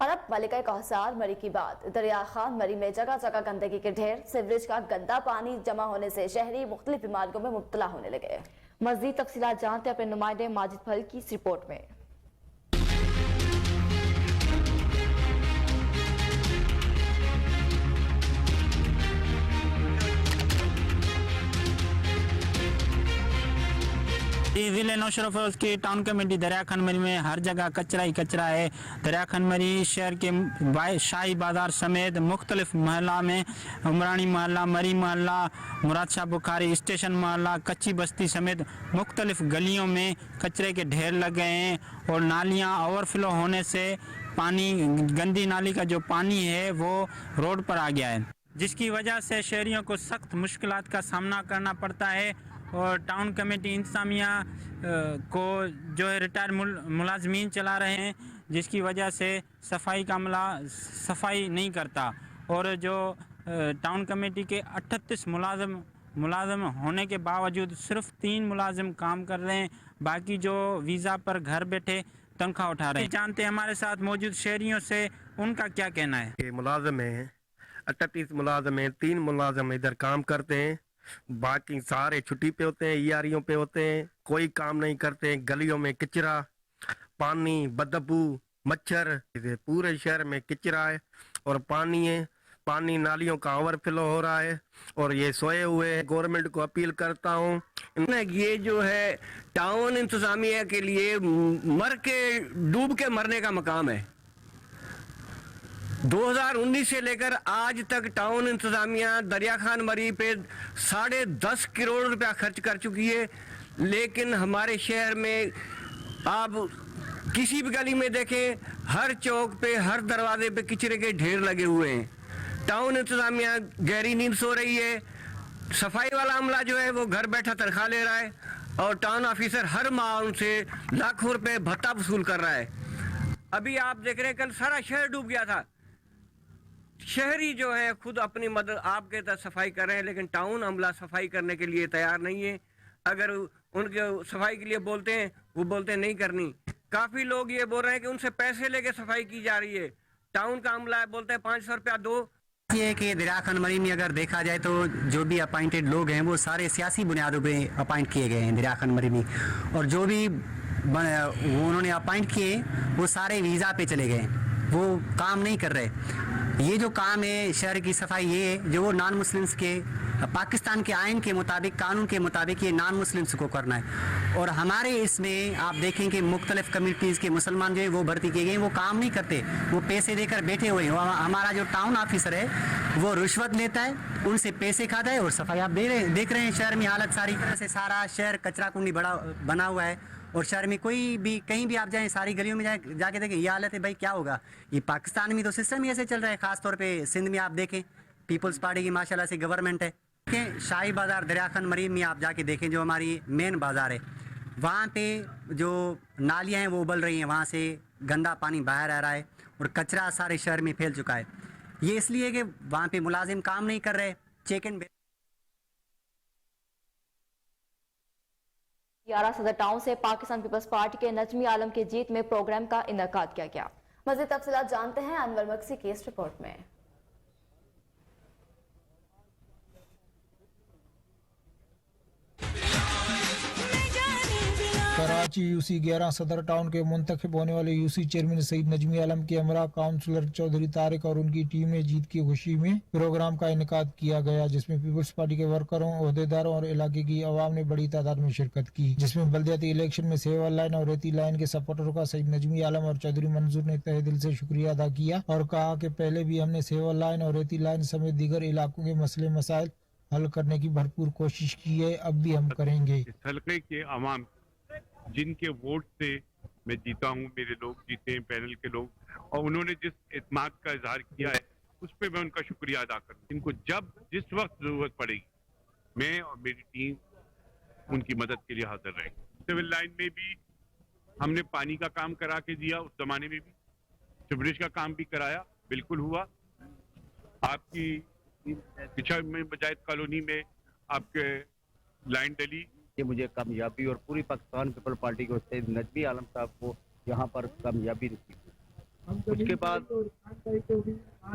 और अब मलिका कौसार मरी की बात। दरिया खान मरी में जगह जगह गंदगी के ढेर, सीवरेज का गंदा पानी जमा होने से शहरी मुख्तलिफ बीमारियों में मुब्तला होने लगे। मज़ीद तफसीलात जानते अपने नुमाइंदे माजिद फल की इस रिपोर्ट में। ज़िले नौशरफ की टाउन कमेटी दरिया खनमरी में हर जगह कचरा ही कचरा है। दरिया खनमरी शहर के शाही बाजार समेत मुख्तलिफ महल्ला में उमरानी महल्ला, मरी महल्ला, मुराद शाह बुखारी स्टेशन महल्ला, कच्ची बस्ती समेत मुख्तलिफ गलियों में कचरे के ढेर लग गए हैं और नालियाँ ओवरफ्लो होने से पानी, गंदी नाली का जो पानी है वो रोड पर आ गया है। जिसकी वजह से शहरियों को सख्त मुश्किलात का सामना करना पड़ता है। और टाउन कमेटी इंतज़ामिया को जो है रिटायर मुलाजमीन चला रहे हैं, जिसकी वजह से सफाई का अमला सफाई नहीं करता। और जो टाउन कमेटी के 38 मुलाजम होने के बावजूद सिर्फ 3 मुलाजिम काम कर रहे हैं, बाकी जो वीज़ा पर घर बैठे तनख्वाह उठा रहे हैं। जानते हैं हमारे साथ मौजूद शहरियों से उनका क्या कहना है। ये मुलाजम हैं, 38 मुलाजम हैं, 3 मुलाजम इधर काम करते हैं, बाकी सारे छुट्टी पे होते हैं, ईआरईओ पे होते हैं, कोई काम नहीं करते। गलियों में कचरा, पानी, बदबू, मच्छर, पूरे शहर में कचरा है और पानी है, पानी नालियों का ओवरफ्लो हो रहा है और ये सोए हुए हैं। गवर्नमेंट को अपील करता हूँ, ये जो है टाउन इंतजामिया के लिए डूब के मरने का मकाम है। 2019 से लेकर आज तक टाउन इंतजामिया दरिया खान मरी पे 10.5 करोड़ रुपया खर्च कर चुकी है, लेकिन हमारे शहर में आप किसी भी गली में देखें, हर चौक पे, हर दरवाजे पे कचरे के ढेर लगे हुए हैं। टाउन इंतजामिया गहरी नींद सो रही है। सफाई वाला अमला जो है वो घर बैठा तनख्वाह ले रहा है और टाउन ऑफिसर हर माह उनसे लाखों रुपए भत्ता वसूल कर रहा है। अभी आप देख रहे हैं, कल सारा शहर डूब गया था। शहरी जो है खुद अपनी मदद आपके तहत सफाई कर रहे हैं, लेकिन टाउन अमला सफाई करने के लिए तैयार नहीं है। अगर उनके सफाई के लिए बोलते हैं, वो बोलते हैं नहीं करनी। काफ़ी लोग ये बोल रहे हैं कि उनसे पैसे लेके सफाई की जा रही है। टाउन का अमला बोलते हैं 500 रुपया दो। ये कि दरिया खान मरी में अगर देखा जाए तो जो भी अपॉइंटेड लोग हैं वो सारे सियासी बुनियादों पे अपॉइंट किए गए हैं दरिया खान मरी में, और जो भी वो उन्होंने अपॉइंट किए वो सारे वीज़ा पे चले गए, वो काम नहीं कर रहे। ये जो काम है शहर की सफाई, ये है जो वो नॉन मुस्लिम्स के पाकिस्तान के आइन के मुताबिक, कानून के मुताबिक ये नॉन मुस्लिम्स को करना है। और हमारे इसमें आप देखें कि मुख्तलिफ कम्युनिटीज़ के मुसलमान जो है वो भर्ती किए गए, वो काम नहीं करते, वो पैसे देकर बैठे हुए हैं। हमारा जो टाउन ऑफिसर है वो रिश्वत लेता है, उनसे पैसे खाता है और सफाई आप देख रहे हैं शहर में हालत सारी से, सारा शहर कचरा कुंडी बना हुआ है। और शहर में कोई भी कहीं भी आप जाएं, सारी गलियों में जाके देखें ये हालत है। भाई क्या होगा, ये पाकिस्तान में तो सिस्टम ही ऐसे चल रहा है। ख़ास तौर पे सिंध में आप देखें, पीपल्स पार्टी की माशाल्लाह से गवर्नमेंट है। शाही बाज़ार दरिया खान मरीन में आप जाके देखें, जो हमारी मेन बाज़ार है, वहाँ पे जो नालियाँ हैं वो उबल रही हैं, वहाँ से गंदा पानी बाहर आ रहा है और कचरा सारे शहर में फैल चुका है। ये इसलिए कि वहाँ पे मुलाजिम काम नहीं कर रहे। चेक एंड यारा सदर टाउन से पाकिस्तान पीपल्स पार्टी के नजमी आलम की जीत में प्रोग्राम का इनेकाद किया गया। मज़ीद तफसीलात जानते हैं अनवर मक्सी की इस रिपोर्ट में। कराची यूसी 11 सदर टाउन के मुंतखब होने वाले यूसी चेयरमैन सईद नजमी आलम के हमरा काउंसलर चौधरी तारिक और उनकी टीम ने जीत की खुशी में प्रोग्राम का इनेकाद किया गया, जिसमें पीपल्स पार्टी के वर्करों, ओहदेदारों और इलाके की आवाम ने बड़ी तादाद में शिरकत की, जिसमें बल्दियाती इलेक्शन में सेवा लाइन और रेती लाइन के सपोर्टरों का सईद नजमी आलम और चौधरी मंजूर ने तहे दिल से शुक्रिया अदा किया और कहा कि पहले भी हमने सेवा लाइन और रेती लाइन समेत दीगर इलाकों के मसले मसाइल हल करने की भरपूर कोशिश की है, अब भी हम करेंगे। इस हल्के के अवाम जिनके वोट से मैं जीता हूँ, मेरे लोग जीते हैं, पैनल के लोग, और उन्होंने जिस इत्मीनान का इजहार किया है उस पर मैं उनका शुक्रिया अदा करूँ। इनको जब जिस वक्त जरूरत पड़ेगी मैं और मेरी टीम उनकी मदद के लिए हाजिर रहेंगे। सिविल लाइन में भी हमने पानी का काम करा के दिया, उस जमाने में भी सिवरेज का काम भी कराया, बिल्कुल हुआ। आपकी पिछा में पंचायत कॉलोनी में आपके लाइन डली, ये मुझे कामयाबी और पूरी पाकिस्तान पीपल पार्टी को सईद नजमी आलम साहब को यहाँ पर कामयाबी नसीब। उसके बाद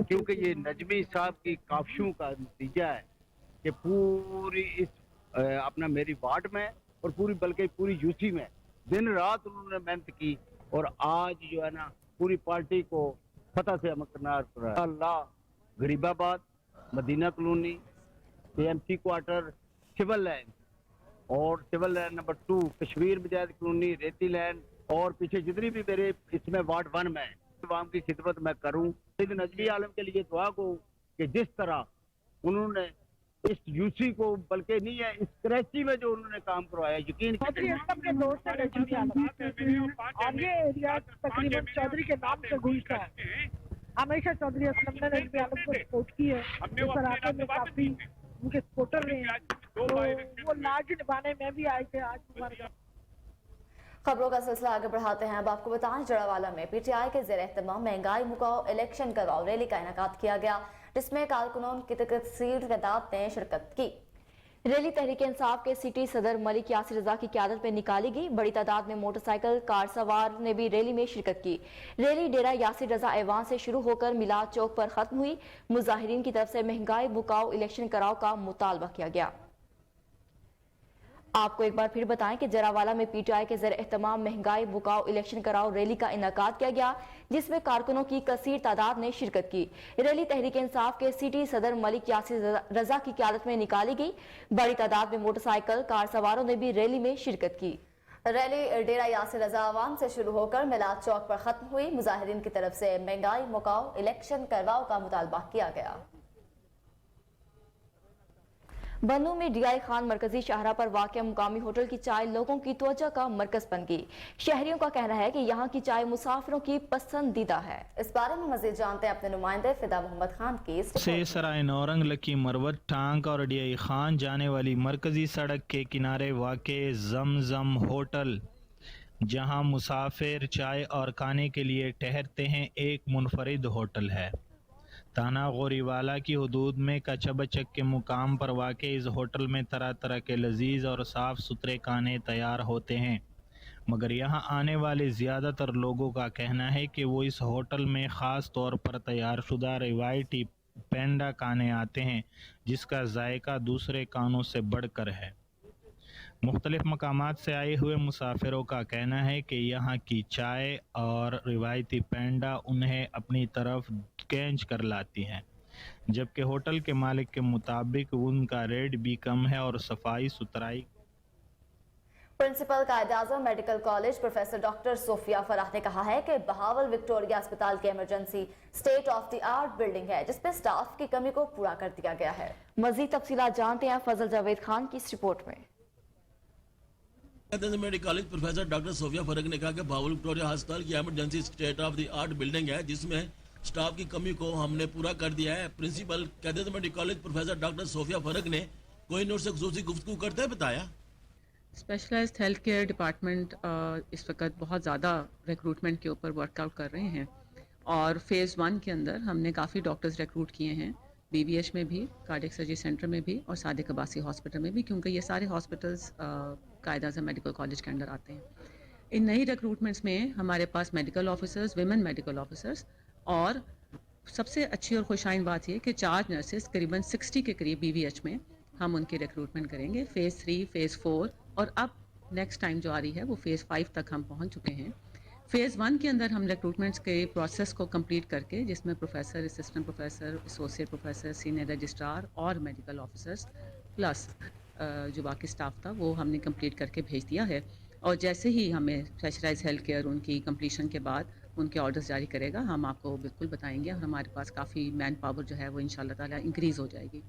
क्योंकि ये नजमी साहब की काविशों का नतीजा है कि पूरी इस अपना मेरी वार्ड में और बल्कि पूरी यूसी में दिन रात उन्होंने मेहनत की और आज जो है ना पूरी पार्टी को फतह से अमकनार करा। अल्लाह Gharibabad, Madina colony, AMC quarter, civil line और civil line number 2 Kashmir Mujahid colony, Reti land और पीछे जितनी भी मेरे इसमें वार्ड 1 में आवाम की खिदमत मैं करूं। सईद नजमी आलम के लिए दुआ को कि जिस तरह उन्होंने इस यूसी को बल्कि नहीं है इस कराची में जो उन्होंने काम करवाया, यकीन और ये एरिया तकरीबन चौधरी के नाम से गूंजता है। हमेशा चौधरी असलम ने नजमी आलम को सपोर्ट की है, इस इलाके में काफी उनके सपोर्टर रहे हैं, तो वो लाज निभाने में भी आए थे। आज हमारे खबरों का सिलसिला आगे बढ़ाते हैं। अब आपको बताएं, जड़ावाला में पीटीआई के ज़ेर एहतमाम महंगाई मुकाओ इलेक्शन करवाओ रैली का इनेकाद किया गया, जिसमें कारकुनों की तकसीर तादाद ने शिरकत की। रैली तहरीक इंसाफ के सिटी सदर मलिक यासिर रजा की क़यादत में निकाली गई। बड़ी तादाद में मोटरसाइकिल कार सवार ने भी रैली में शिरकत की। रैली डेरा यासिर रजा ऐवान से शुरू होकर मिलाद चौक पर खत्म हुई। मुजाहिरीन की तरफ से महंगाई मुकाओ इलेक्शन कराओ का मुतालबा किया गया। आपको एक बार फिर बताएं कि जरावाला में पीटीआई के ज़ेर एहतमाम महंगाई मुकाओ इलेक्शन कराओ रैली का इनेकाद किया गया, जिसमें कारकुनों की कसीर तादाद ने शिरकत की। रैली तहरीक इंसाफ के सिटी सदर मलिक यासिर रजा की क़यादत में निकाली गई। बड़ी तादाद में मोटरसाइकिल कार सवारों ने भी रैली में शिरकत की। रैली डेरा यासिर रजा आवाम से शुरू होकर मिलाद चौक पर खत्म हुई। मुजाहिरीन की तरफ से महंगाई मुकाओ इलेक्शन करवाओ का मुतालबा किया गया। बन्नू में डीआई खान मरकजी शाहरा पर वाक़या मुकामी होटल की चाय लोगों की तवज्जो का मरकज बन गई। शहरियों का कहना है कि यहाँ की चाय मुसाफिरों की पसंदीदा है। इस बारे में मज़ीद जानते हैं अपने नुमाइंदे फिदा मोहम्मद खान की से सराय नौरंग लकी मरवत टांग और डीआई खान जाने वाली मरकजी सड़क के किनारे वाक़े जमजम होटल, जहाँ मुसाफिर चाय और खाने के लिए ठहरते हैं, एक मुनफरिद होटल है। थाना गोरीवाला की हदूद में कचबचक के मुकाम पर वाक़े इस होटल में तरह तरह के लजीज और साफ़ सुथरे खाने तैयार होते हैं, मगर यहाँ आने वाले ज़्यादातर लोगों का कहना है कि वो इस होटल में ख़ास तौर पर तैयार शुदा रिवायती पेंडा खाने आते हैं, जिसका जायका दूसरे खानों से बढ़कर है। मुख्तलिफ मकामात से आए हुए मुसाफिरों का कहना है कि यहाँ की चाय और रिवायती पेंडा उन्हें अपनी तरफ खींच कर लाती हैं, जबकि होटल के मालिक के मुताबिक उनका रेट भी कम है और सफाई सुथराई। Principal Quaid-e-Azam medical college professor doctor Sofia Farah ने कहा है कि बहावल विक्टोरिया अस्पताल की emergency state of the art building है, जिसमें स्टाफ की कमी को पूरा कर दिया गया है। मजीद तफसीलात जानते हैं फजल जावेद खान की इस रिपोर्ट में। Medical college professor doctor Sophia Farooq ने कहा कि बहावल विक्टोरिया अस्पताल की emergency state of the art building है, जिसमें स्टाफ की कमी को हमने पूरा कर दिया है। प्रिंसिपल कैडेट medical college professor doctor Sophia Farooq ने कोहिनूर से खुसूसी गुफ्तगू करते हुए बताया, स्पेशलाइज्ड हेल्थ केयर डिपार्टमेंट इस वक्त बहुत ज़्यादा रिक्रूटमेंट के ऊपर वर्कआउट कर रहे हैं और फेज़ 1 के अंदर हमने काफ़ी डॉक्टर्स रिक्रूट किए हैं, BBH में भी, कार्डियक सर्जरी सेंटर में भी और सादिक अब्बासी हॉस्पिटल में भी, क्योंकि ये सारे हॉस्पिटल्स कायद-ए-आज़म मेडिकल कॉलेज के अंडर आते हैं। इन नई रिक्रूटमेंट्स में हमारे पास medical officers, women medical officers और सबसे अच्छी और खुशाइन बात यह कि 4 नर्सेस करीबन 60 के करीब BBH में हम उनकी रिक्रूटमेंट करेंगे। फ़ेज़ 3, फ़ेज़ 4 और अब नेक्स्ट टाइम जो आ रही है वो फ़ेज़ 5 तक हम पहुंच चुके हैं। फ़ेज़ 1 के अंदर हम रिक्रूटमेंट्स के प्रोसेस को कंप्लीट करके, जिसमें professor, assistant professor, associate professor, senior registrar और मेडिकल ऑफिसर्स प्लस जो बाकी स्टाफ था वो हमने कंप्लीट करके भेज दिया है। और जैसे ही हमें स्पेशलाइज्ड हेल्थ केयर उनकी कंप्लीशन के बाद उनके ऑर्डर्स जारी करेगा, हम आपको बिल्कुल बताएंगे और हमारे पास काफ़ी मैन पावर जो है वो इंशाल्लाह ताला इंक्रीज़ हो जाएगी।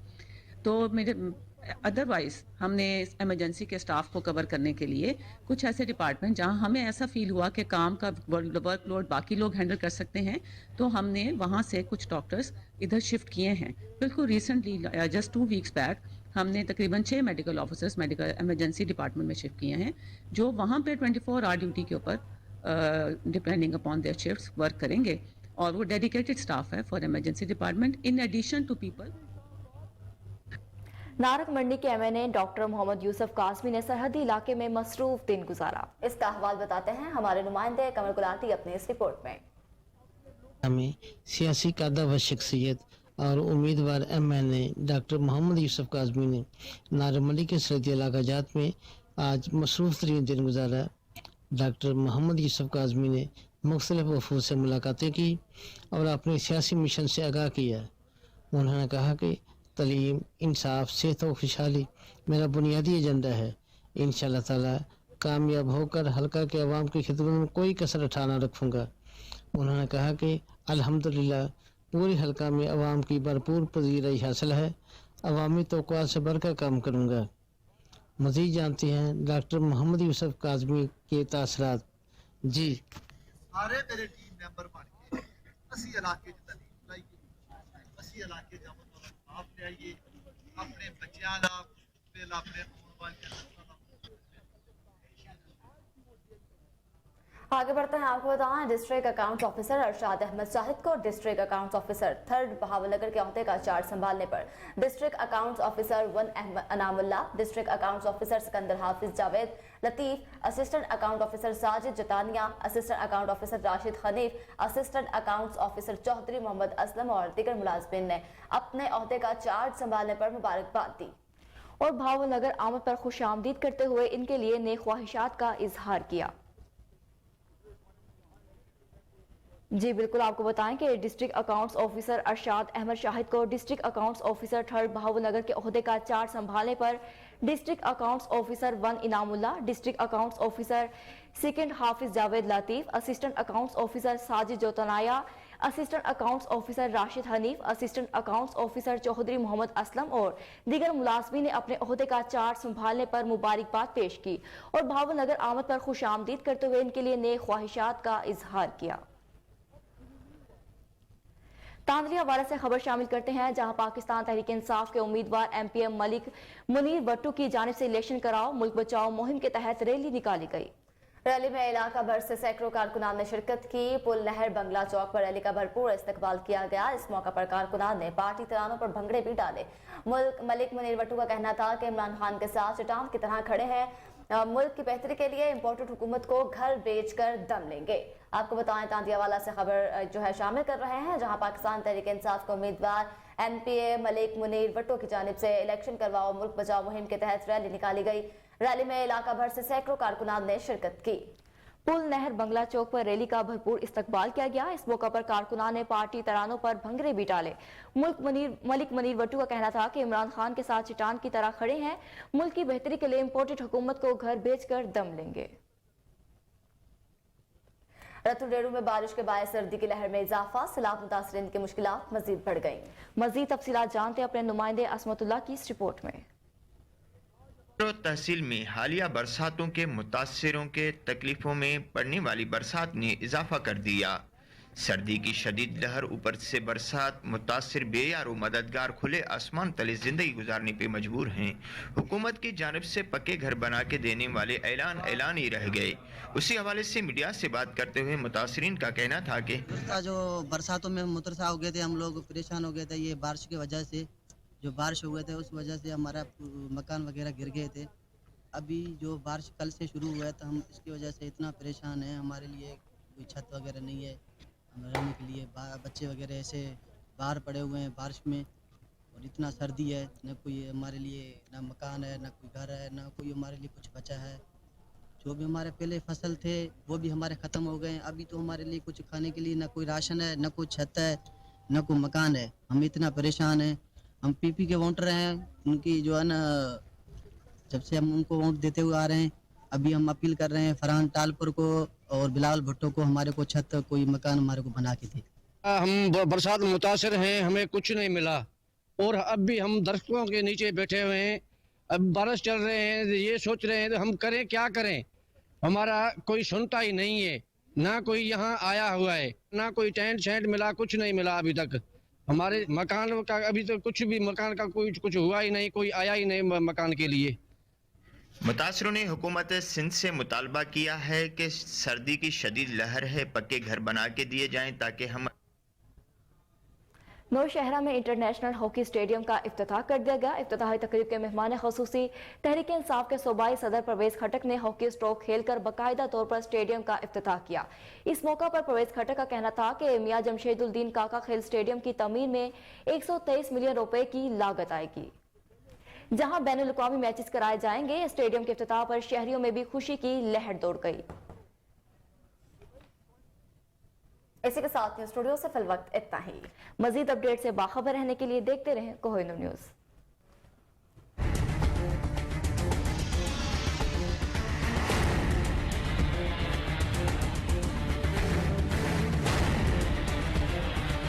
तो मेरे अदरवाइज़ हमने इमरजेंसी के स्टाफ को कवर करने के लिए कुछ ऐसे डिपार्टमेंट जहां हमें ऐसा फील हुआ कि काम का वर्कलोड बाकी लोग हैंडल कर सकते हैं, तो हमने वहां से कुछ डॉक्टर्स इधर शिफ्ट किए हैं। बिल्कुल रिसेंटली जस्ट 2 वीक्स बैक हमने तकरीबन 6 medical officers medical emergency department में शिफ्ट किए हैं, जो वहाँ पे 24 आवर ड्यूटी के ऊपर depending upon their shifts work करेंगे और वो डेडिकेटेड स्टाफ है for emergency department in addition to people. नारक मंडी के MNA डॉक्टर मोहम्मद यूसुफ काज़मी ने सरहदी इलाके में मसरूफ दिन गुजारा। इसका अहवाल बताते हैं हमारे नुमाइंदे कमल गुलाटी अपनी इस रिपोर्ट में। हमें सियासी कायदा व शख्सियत और उम्मीदवार MNA डॉक्टर मोहम्मद यूसुफ काज़मी ने नारक मंडी के सरहदी इलाका जात में आज मसरूफ तरीन दिन गुजारा। डॉक्टर मोहम्मद यूसुफ काज़मी ने मुख्तलिफ वफूद से मुलाकातें की और अपने सियासी मिशन से आगाह किया। उन्होंने कहा कि तलीम, इंसाफ, सेहत और खुशहाली मेरा बुनियादी एजेंडा है। इंशाअल्लाह ताला कामयाब होकर हल्का के अवाम की खिदमत में कोई कसर उठाना रखूँगा। उन्होंने कहा कि अल्हम्दुलिल्लाह पूरी हल्का में अवाम की भरपूर पजीराई हासिल है। अवामी तौक़ुआत से बढ़कर काम करूँगा। मज़ीद जानते हैं डॉक्टर मोहम्मद यूसुफ काज़मी के तासरात। जी सारे मेरे टीम मैंबर बन के असी इलाके रिहायशी इलाके जहाँ आप ले आइए अपने बच्चों का अपने आने वाले आगे बढ़ते हैं। आपको बताएं, district account officer Arshad Ahmad Shahid को district account officer 3rd Bahawalnagar के ओहदे का चार्ज संभालने पर district account officer 1 Anamullah, district account officer Sikandar Hafiz Javed Latif, assistant account officer Sajid Jatania, assistant account officer Rashid Hanif, assistant account officer Chaudhry Mohammad Aslam और दीगर मुलाजमिन ने अपने ओहदे का चार्ज संभालने पर मुबारकबाद दी और भावनगर आमद पर खुशामदीद करते हुए इनके लिए नेक ख्वाहिशात का इजहार किया। जी बिल्कुल, आपको बताएं कि district accounts officer Arshad Ahmad Shahid को district accounts officer 3rd Bahawalnagar के ओहदे का चार्ज संभालने पर district accounts officer 1 Inamullah, district accounts officer 2 Hafiz Javed Latif, assistant accounts officer Sajid Jotnaya, assistant accounts officer Rashid Hanif, assistant accounts officer Chaudhry Mohammad Aslam और दीगर मुलाजमीन ने अपने ओहदे का चार्ज संभालने पर मुबारकबाद पेश की और भावनगर आमद पर खुशामदीद करते हुए इनके लिए नेक ख्वाहिशात का इजहार किया। तांदलिया वाला से खबर शामिल करते हैं, जहां पाकिस्तान तहरीक इंसाफ के उम्मीदवार MPM मलिक मुनीर भट्टू की जानिब से इलेक्शन कराओ मुल्क बचाओ मुहिम के तहत रैली निकाली गई। रैली में इलाका भर से सैकड़ों कारकुनान ने शिरकत की। पुल नहर बंगला चौक पर रैली का भरपूर इस्तकबाल किया गया। इस मौका पर कारकुनान ने पार्टी तरानों पर भंगड़े भी डाले। मलिक मुनीर भट्टू का कहना था कि इमरान खान के साथ चट्टान की तरह खड़े हैं, मुल्क की बेहतरी के लिए इम्पोर्टेड हुकूमत को घर बेचकर दम लेंगे। आपको बताएं, तांदियावाला से खबर जो है शामिल कर रहे हैं, जहां पाकिस्तान तहरीक इंसाफ के उम्मीदवार MPA मलिक मुनीर भट्टू की जानिब से इलेक्शन करवाओ मुल्क बचाओ मुहिम के तहत रैली निकाली गई। रैली में इलाका भर से सैकड़ों कारकुनान ने शिरकत की। पुल नहर बंगला चौक पर रैली का भरपूर इस्तकबाल किया गया। इस मौका पर कारकुनान ने पार्टी तरानों पर भंगड़े भी डाले। मलिक मुनीर भट्टू का कहना था कि इमरान खान के साथ चट्टान की तरह खड़े हैं, मुल्क की बेहतरी के लिए इम्पोर्टेड हुकूमत को घर बेचकर दम लेंगे। रतुडेरू में बारिश के बायस सर्दी की लहर में इजाफा, सैलाब मुतासरीन की मुश्किलात मजीद बढ़ गई। मजीद तफसीलात जानते अपने नुमाइंदे असमतुल्लाह की इस रिपोर्ट में। तहसील में हालिया बरसातों के मुतासरों के तकलीफों में पड़ने वाली बरसात ने इजाफा कर दिया। सर्दी की शदीद लहर, ऊपर से बरसात, मुतासर बेयारो मददगार खुले आसमान तले जिंदगी गुजारने पे मजबूर हैं। हुकूमत की जानिब से पक्के घर बना के देने वाले ऐलान ही रह गए। उसी हवाले से मीडिया से बात करते हुए मुतासरीन का कहना था कि जो बरसातों में मुतरसा हो गए थे, हम लोग परेशान हो गए थे। ये बारिश की वजह से जो बारिश हुए थे उस वजह से हमारा मकान वगैरह गिर गए थे। अभी जो बारिश कल से शुरू हुआ है तो हम इसकी वजह से इतना परेशान हैं। हमारे लिए कोई छत वगैरह नहीं है रहने के लिए, बच्चे वगैरह ऐसे बाहर पड़े हुए हैं बारिश में और इतना सर्दी है, न कोई हमारे लिए ना मकान है, ना कोई घर है, ना कोई हमारे लिए कुछ बचा है। जो भी हमारे पहले फसल थे वो भी हमारे ख़त्म हो गए। अभी तो हमारे लिए कुछ खाने के लिए ना कोई राशन है, ना कोई छत है, ना कोई मकान है। हम इतना परेशान हैं। हम PP के वोटर हैं, उनकी जो है ना जब से हम उनको वोट देते हुए आ रहे हैं। अभी हम अपील कर रहे हैं फरहान टालपुर को और बिलावल भुट्टो को, हमारे को छत कोई मकान हमारे को बना के दे। हम बरसात में मुतासर हैं, हमें कुछ नहीं मिला और अब भी हम दरख्तों के नीचे बैठे हुए हैं। अब बारिश चल रहे हैं, ये सोच रहे हैं तो हम करें क्या करें। हमारा कोई सुनता ही नहीं है, ना कोई यहाँ आया हुआ है, ना कोई टेंट शेंट मिला, कुछ नहीं मिला अभी तक। हमारे मकान का अभी तो कुछ भी मकान का कुछ हुआ ही नहीं, कोई आया ही नहीं मकान के लिए। मुतासरों ने हुकूमत सिंध से मुतालबा किया है कि सर्दी की शदीद लहर है, पक्के घर बना के दिए जाएं ताकि हम। नौशहरा में इंटरनेशनल हॉकी स्टेडियम का इफ्तिताह कर दिया गया। इफ्तिताही तकरीब के मेहमान खसूसी तहरीक इंसाफ के सूबाई सदर परवेज खटक ने हॉकी स्ट्रोक खेलकर बाकायदा तौर पर स्टेडियम का इफ्तिताह किया। इस मौका पर परवेज खटक का कहना था कि मियां जमशेदुद्दीन काका खेल स्टेडियम की तमीर में 123 मिलियन रुपए की लागत आएगी, जहां बैनुल अक़वामी मैचेस कराए जाएंगे। स्टेडियम के इफ्तिताह पर शहरियों में भी खुशी की लहर दौड़ गई। इसी के साथ न्यूज़ स्टूडियो से फिल वक्त इतना ही। मजीद अपडेट से बाखबर रहने के लिए देखते रहें कोहिनूर न्यूज़।